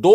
2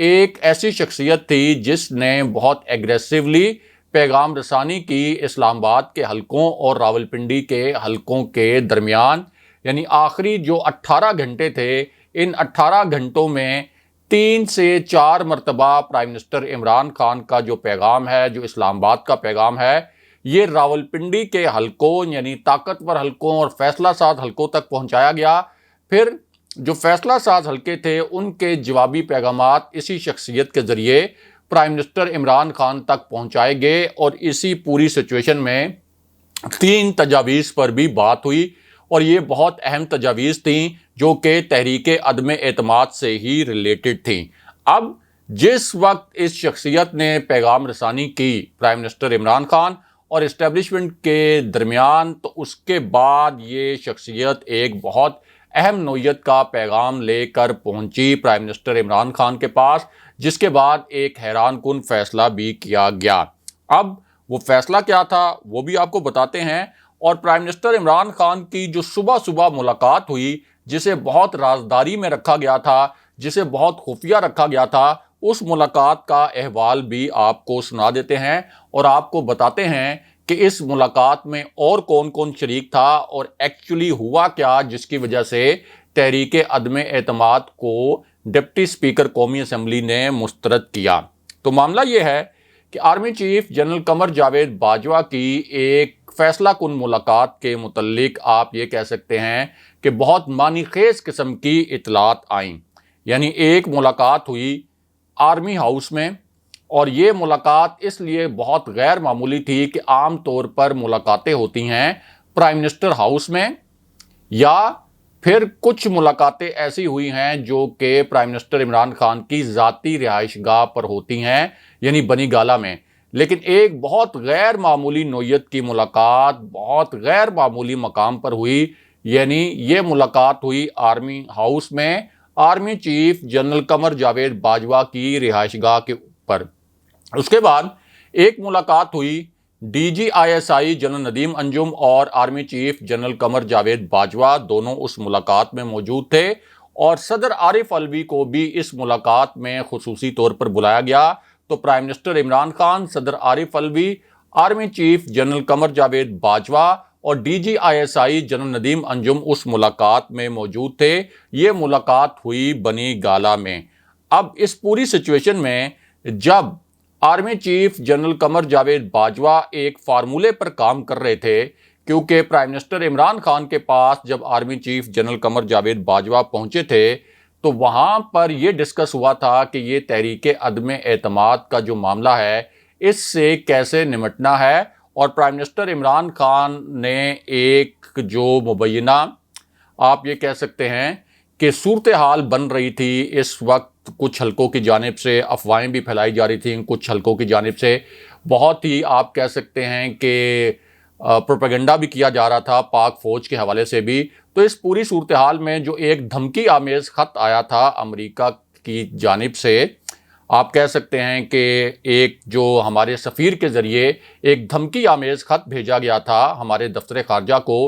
ایک ایسی شخصیت تھی جس نے بہت ایگریسولی پیغام رسانی کی اسلام آباد کے حلقوں اور راولپنڈی کے حلقوں کے درمیان، یعنی آخری جو 18 گھنٹے تھے، ان 18 گھنٹوں میں 3 سے 4 مرتبہ پرائم منسٹر عمران خان کا جو پیغام ہے، جو اسلام آباد کا پیغام ہے، یہ راولپنڈی کے حلقوں یعنی طاقتور حلقوں اور فیصلہ ساز حلقوں تک پہنچایا گیا۔ پھر جو فیصلہ ساز حلقے تھے ان کے جوابی پیغامات اسی شخصیت کے ذریعے پرائم منسٹر عمران خان تک پہنچائے گئے، اور اسی پوری سچویشن میں 3 تجاویز پر بھی بات ہوئی، اور یہ بہت اہم تجاویز تھیں جو کہ تحریک عدم اعتماد سے ہی ریلیٹڈ تھیں۔ اب جس وقت اس شخصیت نے پیغام رسانی کی پرائم منسٹر عمران خان اور اسٹیبلشمنٹ کے درمیان، تو اس کے بعد یہ شخصیت ایک بہت اہم نوعیت کا پیغام لے کر پہنچی پرائم منسٹر عمران خان کے پاس، جس کے بعد ایک حیران کن فیصلہ بھی کیا گیا۔ اب وہ فیصلہ کیا تھا وہ بھی آپ کو بتاتے ہیں، اور پرائم منسٹر عمران خان کی جو صبح ملاقات ہوئی، جسے بہت رازداری میں رکھا گیا تھا، جسے بہت خفیہ رکھا گیا تھا، اس ملاقات کا احوال بھی آپ کو سنا دیتے ہیں، اور آپ کو بتاتے ہیں کہ اس ملاقات میں اور کون کون شریک تھا، اور ایکچولی ہوا کیا جس کی وجہ سے تحریک عدم اعتماد کو ڈپٹی اسپیکر قومی اسمبلی نے مسترد کیا۔ تو معاملہ یہ ہے کہ army chief general Qamar Javed Bajwa کی ایک فیصلہ کن ملاقات کے متعلق آپ یہ کہہ سکتے ہیں کہ بہت معنی خیز قسم کی اطلاعات آئیں۔ یعنی ایک ملاقات ہوئی آرمی ہاؤس میں، اور یہ ملاقات اس لیے بہت غیر معمولی تھی کہ عام طور پر ملاقاتیں ہوتی ہیں پرائم منسٹر ہاؤس میں، یا پھر کچھ ملاقاتیں ایسی ہوئی ہیں جو کہ پرائم منسٹر عمران خان کی ذاتی رہائش گاہ پر ہوتی ہیں، یعنی بنی گالہ میں۔ لیکن ایک بہت غیر معمولی نوعیت کی ملاقات بہت غیر معمولی مقام پر ہوئی، یعنی یہ ملاقات ہوئی آرمی ہاؤس میں army chief general Qamar Javed Bajwa کی رہائش گاہ کے اوپر۔ اس کے بعد ایک ملاقات ہوئی DGISI جنرل ندیم انجم اور army chief general Qamar Javed Bajwa, دونوں اس ملاقات میں موجود تھے، اور صدر عارف علوی کو بھی اس ملاقات میں خصوصی طور پر بلایا گیا۔ تو پرائم منسٹر عمران خان، صدر Arif Alvi, army chief general Qamar Javed Bajwa اور DGISI جنرل ندیم انجم اس ملاقات میں موجود تھے۔ یہ ملاقات ہوئی بنی گالہ میں۔ اب اس پوری سچویشن میں جب army chief general Qamar Javed Bajwa ایک فارمولے پر کام کر رہے تھے، کیونکہ پرائم منسٹر عمران خان کے پاس جب army chief general Qamar Javed Bajwa پہنچے تھے تو وہاں پر یہ ڈسکس ہوا تھا کہ یہ تحریک عدم اعتماد کا جو معاملہ ہے اس سے کیسے نمٹنا ہے، اور پرائم منسٹر عمران خان نے ایک جو مبینہ آپ یہ کہہ سکتے ہیں کہ صورتحال بن رہی تھی اس وقت، کچھ حلقوں کی جانب سے افواہیں بھی پھیلائی جا رہی تھیں، کچھ حلقوں کی جانب سے بہت ہی آپ کہہ سکتے ہیں کہ پروپیگنڈا بھی کیا جا رہا تھا پاک فوج کے حوالے سے بھی۔ تو اس پوری صورتحال میں جو ایک دھمکی آمیز خط آیا تھا امریکہ کی جانب سے، آپ کہہ سکتے ہیں کہ ایک جو ہمارے سفیر کے ذریعے ایک دھمکی آمیز خط بھیجا گیا تھا ہمارے دفتر خارجہ کو،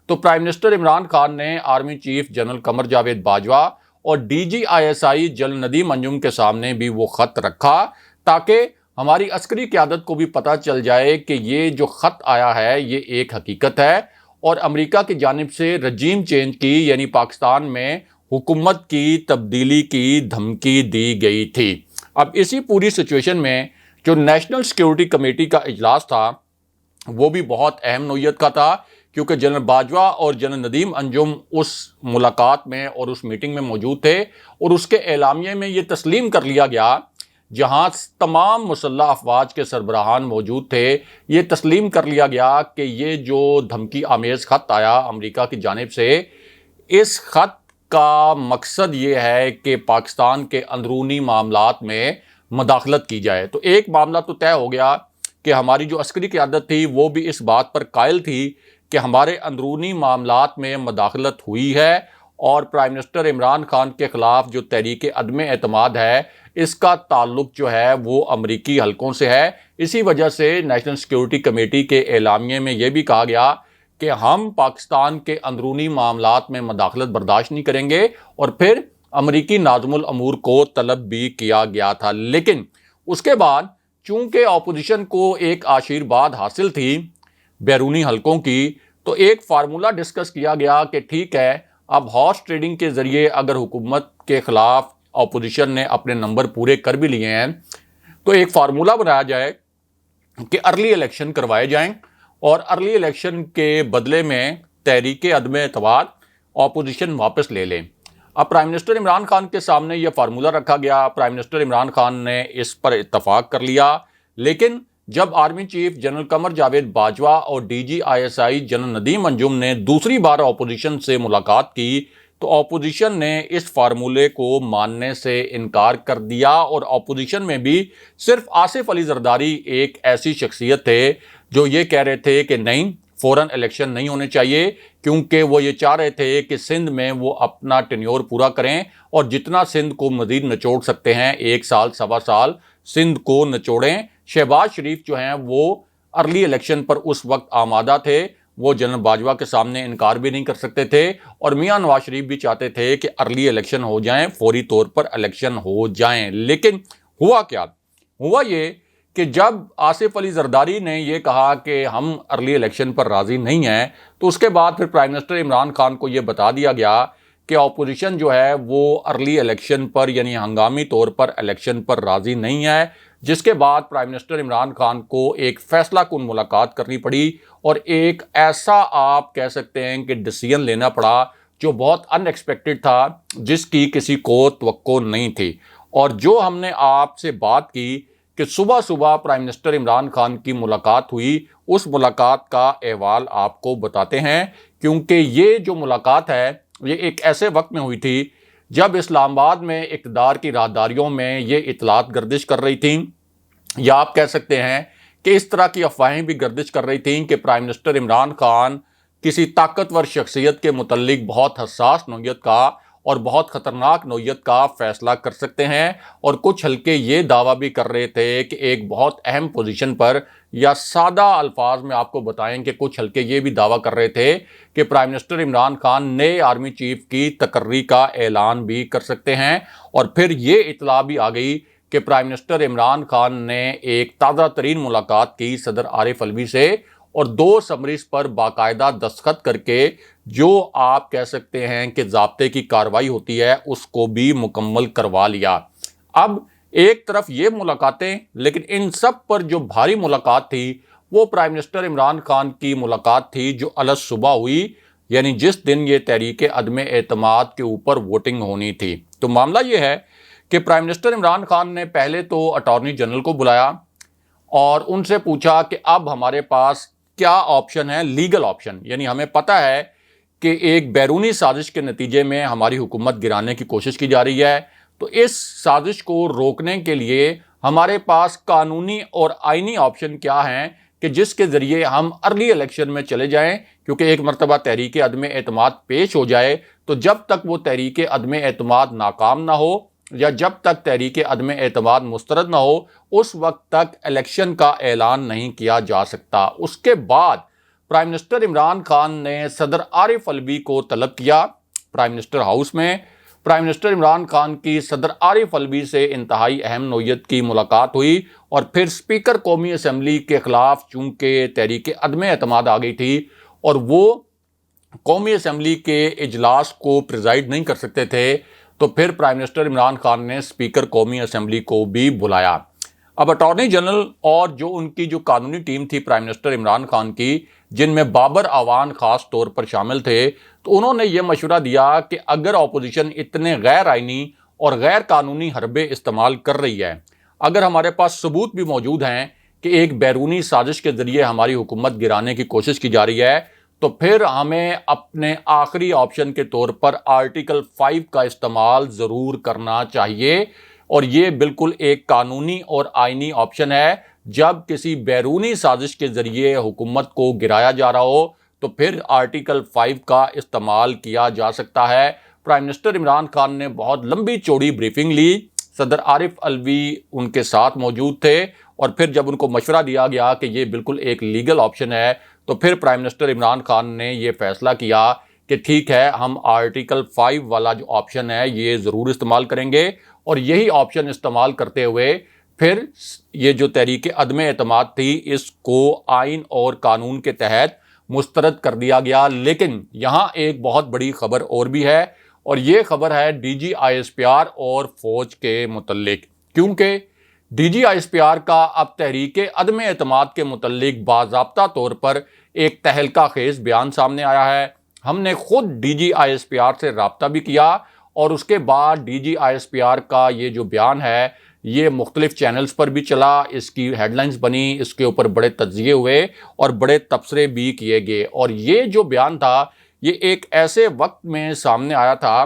تو پرائم منسٹر عمران خان نے army chief general Qamar Javed Bajwa اور DGISI جنرل ندیم انجم کے سامنے بھی وہ خط رکھا، تاکہ ہماری عسکری قیادت کو بھی پتہ چل جائے کہ یہ جو خط آیا ہے یہ ایک حقیقت ہے، اور امریکہ کی جانب سے رجیم چینج کی یعنی پاکستان میں حکومت کی تبدیلی کی دھمکی دی گئی تھی۔ اب اسی پوری سچویشن میں جو نیشنل سیکیورٹی کمیٹی کا اجلاس تھا وہ بھی بہت اہم نوعیت کا تھا، کیونکہ جنرل باجوہ اور جنرل ندیم انجم اس ملاقات میں اور اس میٹنگ میں موجود تھے، اور اس کے اعلامیے میں یہ تسلیم کر لیا گیا، جہاں تمام مسلح افواج کے سربراہان موجود تھے، یہ تسلیم کر لیا گیا کہ یہ جو دھمکی آمیز خط آیا امریکہ کی جانب سے، اس خط کا مقصد یہ ہے کہ پاکستان کے اندرونی معاملات میں مداخلت کی جائے۔ تو ایک معاملہ تو طے ہو گیا کہ ہماری جو عسکری قیادت تھی وہ بھی اس بات پر قائل تھی کہ ہمارے اندرونی معاملات میں مداخلت ہوئی ہے، اور پرائم منسٹر عمران خان کے خلاف جو تحریک عدم اعتماد ہے اس کا تعلق جو ہے وہ امریکی حلقوں سے ہے۔ اسی وجہ سے نیشنل سیکیورٹی کمیٹی کے اعلامیے میں یہ بھی کہا گیا کہ ہم پاکستان کے اندرونی معاملات میں مداخلت برداشت نہیں کریں گے، اور پھر امریکی ناظم الامور کو طلب بھی کیا گیا تھا، لیکن اس کے بعد چونکہ اپوزیشن کو ایک آشیرواد حاصل تھی بیرونی حلقوں کی، تو ایک فارمولہ ڈسکس کیا گیا کہ ٹھیک ہے، اب ہارس ٹریڈنگ کے ذریعے اگر حکومت کے خلاف اپوزیشن نے اپنے نمبر پورے کر بھی لیے ہیں تو ایک فارمولہ بنایا جائے کہ ارلی الیکشن کروائے جائیں، اور ارلی الیکشن کے بدلے میں تحریک عدم اعتماد اپوزیشن واپس لے لیں۔ اب پرائم منسٹر عمران خان کے سامنے یہ فارمولہ رکھا گیا، پرائم منسٹر عمران خان نے اس پر اتفاق کر لیا، لیکن جب army chief general Qamar Javed Bajwa اور D G I S I general Nadeem Anjum نے دوسری بار اپوزیشن سے ملاقات کی تو اپوزیشن نے اس فارمولے کو ماننے سے انکار کر دیا، اور اپوزیشن میں بھی صرف آصف علی زرداری ایک ایسی شخصیت تھے جو یہ کہہ رہے تھے کہ نہیں، فوراً الیکشن نہیں ہونے چاہیے، کیونکہ وہ یہ چاہ رہے تھے کہ سندھ میں وہ اپنا ٹینیور پورا کریں اور جتنا سندھ کو مزید نچوڑ سکتے ہیں، 1 سال سوا سال سندھ کو نچوڑیں۔ شہباز شریف جو ہیں وہ ارلی الیکشن پر اس وقت آمادہ تھے، وہ جنرل باجوہ کے سامنے انکار بھی نہیں کر سکتے تھے، اور میاں نواز شریف بھی چاہتے تھے کہ ارلی الیکشن ہو جائیں، فوری طور پر الیکشن ہو جائیں۔ لیکن ہوا کیا؟ ہوا یہ کہ جب آصف علی زرداری نے یہ کہا کہ ہم ارلی الیکشن پر راضی نہیں ہیں، تو اس کے بعد پھر پرائم منسٹر عمران خان کو یہ بتا دیا گیا کہ اپوزیشن جو ہے وہ ارلی الیکشن پر یعنی ہنگامی طور پر الیکشن پر راضی نہیں ہے، جس کے بعد پرائم منسٹر عمران خان کو ایک فیصلہ کن ملاقات کرنی پڑی اور ایک ایسا آپ کہہ سکتے ہیں کہ ڈیسیژن لینا پڑا جو بہت ان ایکسپیکٹڈ تھا، جس کی کسی کو توقع نہیں تھی۔ اور جو ہم نے آپ سے بات کی کہ صبح صبح پرائم منسٹر عمران خان کی ملاقات ہوئی، اس ملاقات کا احوال آپ کو بتاتے ہیں، کیونکہ یہ جو ملاقات ہے یہ ایک ایسے وقت میں ہوئی تھی جب اسلام آباد میں اقتدار کی راہداریوں میں یہ اطلاعات گردش کر رہی تھیں، یا آپ کہہ سکتے ہیں کہ اس طرح کی افواہیں بھی گردش کر رہی تھیں کہ پرائم منسٹر عمران خان کسی طاقتور شخصیت کے متعلق بہت حساس نوعیت کا اور بہت خطرناک نوعیت کا فیصلہ کر سکتے ہیں، اور کچھ حلقے یہ دعویٰ بھی کر رہے تھے کہ ایک بہت اہم پوزیشن پر، یا سادہ الفاظ میں آپ کو بتائیں کہ کچھ حلقے یہ بھی دعویٰ کر رہے تھے کہ پرائم منسٹر عمران خان نئے آرمی چیف کی تقرری کا اعلان بھی کر سکتے ہیں۔ اور پھر یہ اطلاع بھی آ گئی کہ پرائم منسٹر عمران خان نے ایک تازہ ترین ملاقات کی صدر عارف الوی سے، اور 2 سمریز پر باقاعدہ دستخط کر کے جو آپ کہہ سکتے ہیں کہ ضابطے کی کارروائی ہوتی ہے اس کو بھی مکمل کروا لیا۔ اب ایک طرف یہ ملاقاتیں، لیکن ان سب پر جو بھاری ملاقات تھی وہ پرائم منسٹر عمران خان کی ملاقات تھی جو الگ صبح ہوئی، یعنی جس دن یہ تحریک عدم اعتماد کے اوپر ووٹنگ ہونی تھی۔ تو معاملہ یہ ہے کہ پرائم منسٹر عمران خان نے پہلے تو اٹارنی جنرل کو بلایا اور ان سے پوچھا کہ اب ہمارے پاس کیا آپشن ہے، لیگل آپشن، یعنی ہمیں پتہ ہے کہ ایک بیرونی سازش کے نتیجے میں ہماری حکومت گرانے کی کوشش کی جا رہی ہے، تو اس سازش کو روکنے کے لیے ہمارے پاس قانونی اور آئینی آپشن کیا ہیں کہ جس کے ذریعے ہم ارلی الیکشن میں چلے جائیں، کیونکہ ایک مرتبہ تحریک عدم اعتماد پیش ہو جائے تو جب تک وہ تحریک عدم اعتماد ناکام نہ ہو یا جب تک تحریک عدم اعتماد مسترد نہ ہو، اس وقت تک الیکشن کا اعلان نہیں کیا جا سکتا۔ اس کے بعد پرائم منسٹر عمران خان نے صدر عارف الوی کو طلب کیا پرائم منسٹر ہاؤس میں۔ پرائم منسٹر عمران خان کی صدر عارف الوی سے انتہائی اہم نوعیت کی ملاقات ہوئی، اور پھر اسپیکر قومی اسمبلی کے خلاف چونکہ تحریک عدم اعتماد آ گئی تھی اور وہ قومی اسمبلی کے اجلاس کو پریزائڈ نہیں کر سکتے تھے، تو پھر پرائم منسٹر عمران خان نے اسپیکر قومی اسمبلی کو بھی بلایا۔ اب اٹارنی جنرل اور جو ان کی جو قانونی ٹیم تھی پرائم منسٹر عمران خان کی، جن میں بابر اعوان خاص طور پر شامل تھے، تو انہوں نے یہ مشورہ دیا کہ اگر اپوزیشن اتنے غیر آئینی اور غیر قانونی حربے استعمال کر رہی ہے، اگر ہمارے پاس ثبوت بھی موجود ہیں کہ ایک بیرونی سازش کے ذریعے ہماری حکومت گرانے کی کوشش کی جا رہی ہے، تو پھر ہمیں اپنے آخری آپشن کے طور پر آرٹیکل 5 کا استعمال ضرور کرنا چاہیے، اور یہ بالکل ایک قانونی اور آئینی آپشن ہے۔ جب کسی بیرونی سازش کے ذریعے حکومت کو گرایا جا رہا ہو تو پھر آرٹیکل 5 کا استعمال کیا جا سکتا ہے۔ پرائم منسٹر عمران خان نے بہت لمبی چوڑی بریفنگ لی، صدر عارف الوی ان کے ساتھ موجود تھے، اور پھر جب ان کو مشورہ دیا گیا کہ یہ بالکل ایک لیگل آپشن ہے، تو پھر پرائم منسٹر عمران خان نے یہ فیصلہ کیا کہ ٹھیک ہے ہم آرٹیکل 5 والا جو آپشن ہے یہ ضرور استعمال کریں گے، اور یہی آپشن استعمال کرتے ہوئے پھر یہ جو تحریک عدم اعتماد تھی اس کو آئین اور قانون کے تحت مسترد کر دیا گیا۔ لیکن یہاں ایک بہت بڑی خبر اور بھی ہے، اور یہ خبر ہے D G I S P R اور فوج کے متعلق، کیونکہ D G I S P R کا اب تحریک عدم اعتماد کے متعلق باضابطہ طور پر ایک تہلکہ خیز بیان سامنے آیا ہے۔ ہم نے خود D G I S P R سے رابطہ بھی کیا، اور اس کے بعد D G I S P R کا یہ جو بیان ہے یہ مختلف چینلز پر بھی چلا، اس کی ہیڈ لائنز بنی، اس کے اوپر بڑے تجزیے ہوئے اور بڑے تبصرے بھی کیے گئے، اور یہ جو بیان تھا یہ ایک ایسے وقت میں سامنے آیا تھا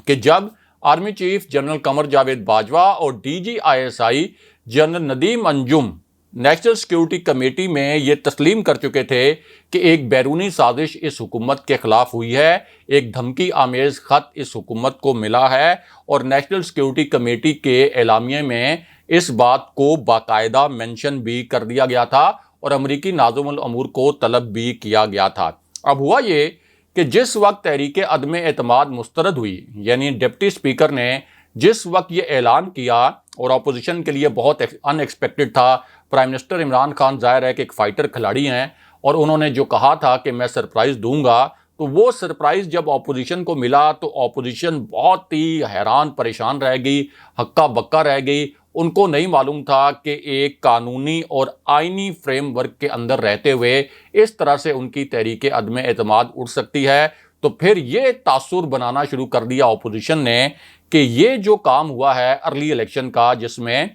کہ جب army chief general Qamar Javed Bajwa اور D G I S I general Nadeem Anjum national security committee میں یہ تسلیم کر چکے تھے کہ ایک بیرونی سازش اس حکومت کے خلاف ہوئی ہے، ایک دھمکی آمیز خط اس حکومت کو ملا ہے، اور نیشنل سیکیورٹی کمیٹی کے اعلامیے میں اس بات کو باقاعدہ مینشن بھی کر دیا گیا تھا اور امریکی ناظم الامور کو طلب بھی کیا گیا تھا۔ اب ہوا یہ کہ جس وقت تحریک عدم اعتماد مسترد ہوئی، یعنی ڈپٹی اسپیکر نے جس وقت یہ اعلان کیا، اور اپوزیشن کے لیے بہت ان ایکسپیکٹڈ تھا، پرائم منسٹر عمران خان ظاہر ہے کہ ایک فائٹر کھلاڑی ہیں، اور انہوں نے جو کہا تھا کہ میں سرپرائز دوں گا، تو وہ سرپرائز جب اپوزیشن کو ملا تو اپوزیشن بہت ہی حیران پریشان رہ گئی، ہکا بکا رہ گئی۔ ان کو نہیں معلوم تھا کہ ایک قانونی اور آئینی فریم ورک کے اندر رہتے ہوئے اس طرح سے ان کی تحریک عدم اعتماد اٹھ سکتی ہے۔ تو پھر یہ تاثر بنانا شروع کر دیا اپوزیشن نے کہ یہ جو کام ہوا ہے ارلی الیکشن کا، جس میں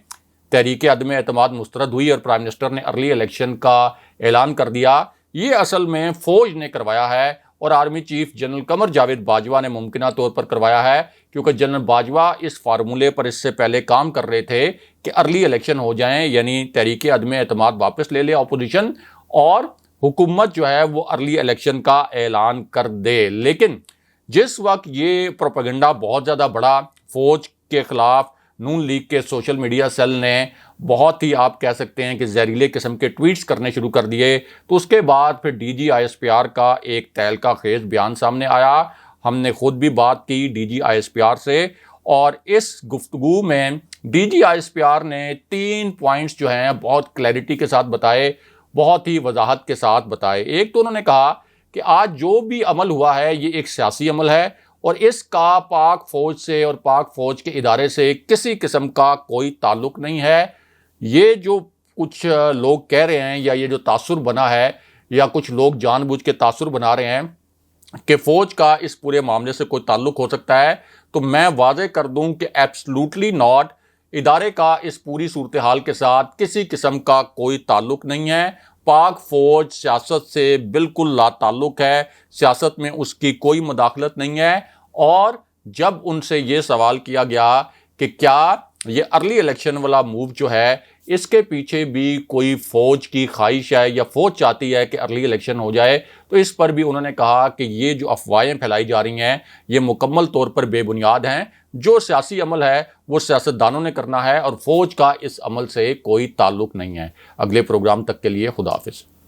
تحریک عدم اعتماد مسترد ہوئی اور پرائم منسٹر نے ارلی الیکشن کا اعلان کر دیا، یہ اصل میں فوج نے کروایا ہے، اور army chief general Qamar Javed Bajwa نے ممکنہ طور پر کروایا ہے، کیونکہ جنرل باجوہ اس فارمولے پر اس سے پہلے کام کر رہے تھے کہ ارلی الیکشن ہو جائیں، یعنی تحریک عدم اعتماد واپس لے لے اپوزیشن، اور حکومت جو ہے وہ ارلی الیکشن کا اعلان کر دے۔ لیکن جس وقت یہ پروپیگنڈا بہت زیادہ بڑا، فوج کے خلاف نون لیگ کے سوشل میڈیا سیل نے بہت ہی آپ کہہ سکتے ہیں کہ زہریلے قسم کے ٹویٹس کرنے شروع کر دیے، تو اس کے بعد پھر D G I S P R کا ایک تہلکہ خیز بیان سامنے آیا۔ ہم نے خود بھی بات کی D G I S P R سے، اور اس گفتگو میں D G I S P R نے 3 پوائنٹس جو ہیں بہت کلیئرٹی کے ساتھ بتائے، بہت ہی وضاحت کے ساتھ بتائے۔ ایک تو انہوں نے کہا کہ آج جو بھی عمل ہوا ہے یہ ایک سیاسی عمل ہے، اور اس کا پاک فوج سے اور پاک فوج کے ادارے سے کسی قسم کا کوئی تعلق نہیں ہے۔ یہ جو کچھ لوگ کہہ رہے ہیں، یا یہ جو تاثر بنا ہے، یا کچھ لوگ جان بوجھ کے تاثر بنا رہے ہیں کہ فوج کا اس پورے معاملے سے کوئی تعلق ہو سکتا ہے، تو میں واضح کر دوں کہ ایبسلوٹلی ناٹ، ادارے کا اس پوری صورتحال کے ساتھ کسی قسم کا کوئی تعلق نہیں ہے۔ پاک فوج سیاست سے بالکل لا تعلق ہے، سیاست میں اس کی کوئی مداخلت نہیں ہے۔ اور جب ان سے یہ سوال کیا گیا کہ کیا یہ ارلی الیکشن والا موو جو ہے اس کے پیچھے بھی کوئی فوج کی خواہش ہے، یا فوج چاہتی ہے کہ ارلی الیکشن ہو جائے، تو اس پر بھی انہوں نے کہا کہ یہ جو افواہیں پھیلائی جا رہی ہیں یہ مکمل طور پر بے بنیاد ہیں۔ جو سیاسی عمل ہے وہ سیاستدانوں نے کرنا ہے، اور فوج کا اس عمل سے کوئی تعلق نہیں ہے۔ اگلے پروگرام تک کے لیے خدا حافظ۔